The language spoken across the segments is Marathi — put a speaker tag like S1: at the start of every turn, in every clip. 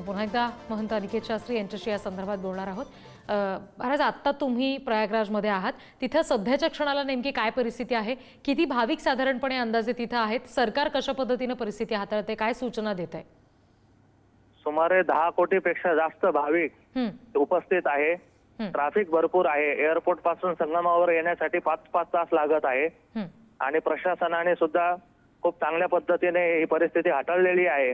S1: पुन्हा एकदा महंत अनिकेत शास्त्री यांच्याशी या संदर्भात बोलणार आहोत। महाराज, आता तुम्ही प्रयागराजमध्ये आहात, तिथे सध्याच्या क्षणाला नेमकी काय परिस्थिती आहे? किती भाविक साधारणपणे अंदाजे तिथे आहेत? सरकार कशा पद्धतीने परिस्थिती हाताळते, काय सूचना देत आहे?
S2: सुमारे 10 कोटीपेक्षा जास्त भाविक उपस्थित आहे। ट्रॅफिक भरपूर आहे। एअरपोर्ट पासून संगमावर येण्यासाठी 5-5 तास लागत आहे आणि प्रशासनाने सुद्धा खूप चांगल्या पद्धतीने ही परिस्थिती हाताळलेली आहे।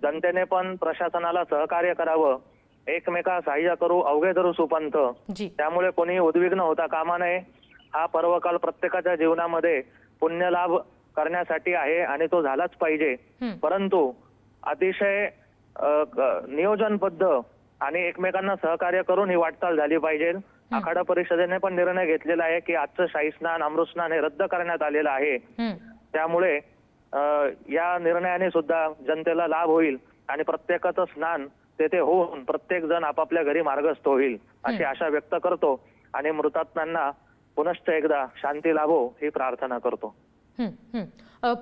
S2: जनतेने पण प्रशासनाला सहकार्य करावं, एकमेका सहाय्य करू अवघे धरू सुपंथ। त्यामुळे कोणी उद्विग्न होता कामा नये। हा पर्वकाल प्रत्येकाच्या जीवनामध्ये पुण्यलाभ करण्यासाठी आहे आणि तो झालाच पाहिजे, परंतु अतिशय नियोजनबद्ध आणि एकमेकांना सहकार्य करून ही वाटचाल झाली पाहिजे। आखाडा परिषदेने पण निर्णय घेतलेला आहे की आजचं शाही स्नान अमृत स्नान हे रद्द करण्यात आलेलं आहे। त्यामुळे या निर्णयाने सुद्धा जनतेला लाभ होईल आणि प्रत्येकाचं स्नान तेथे होऊन प्रत्येक जण आपापल्या घरी मार्गस्थ होईल अशी आशा व्यक्त करतो आणि मृतात्म्यांना पुनश्च एकदा शांती लाभो ही प्रार्थना करतो।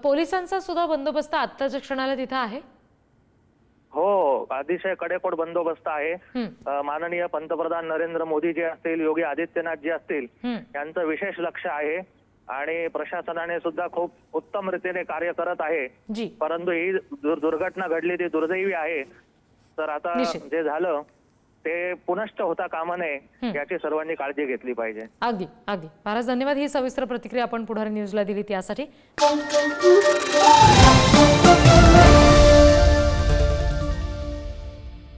S1: पोलिसांचा सुद्धा बंदोबस्त आत्ताच्या क्षणाला तिथे आहे?
S2: हो, अतिशय कडेकोट बंदोबस्त आहे। माननीय पंतप्रधान नरेंद्र मोदी जे असतील, योगी आदित्यनाथ जी असतील, यांचं विशेष लक्ष आहे आणि प्रशासनाने सुद्धा खूप उत्तम रीतीने कार्य करत आहे। परंतु ही दुर्घटना घडली ती दुर्दैवी आहे। तर आता जे झालं ते पुनश्च होता कामा नये याची सर्वांनी काळजी घेतली पाहिजे।
S1: अगदी अगदी महाराज, धन्यवाद। ही सविस्तर प्रतिक्रिया आपण पुढारी न्यूजला दिली त्यासाठी।